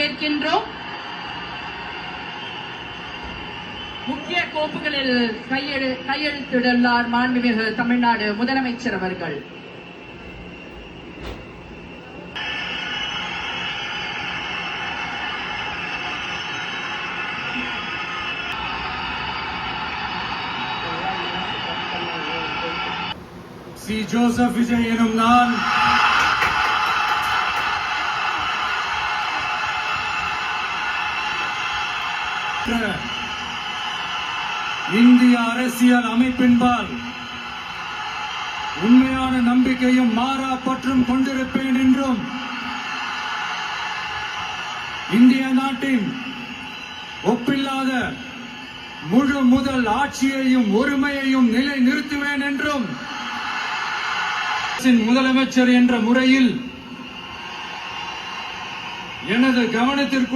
கேட்கின்றோம். முக்கிய கோப்புகளில் கையெழுத்திடுள்ளார் மாண்புமிகு தமிழ்நாடு முதலமைச்சர் அவர்கள். சி. ஜோசப் விஜய் எனும் நான் இந்திய அரசியல் அமைப்பின்பால் உண்மையான நம்பிக்கையும் மாறா பற்றும் கொண்டிருப்பேன் என்றும் இந்திய நாட்டின் ஒப்பில்லாத முழு முதல் ஆட்சியையும் ஒருமையையும் நிலை நிறுத்துவேன் என்றும் முதலமைச்சர் என்ற முறையில் எனது கவனத்திற்கு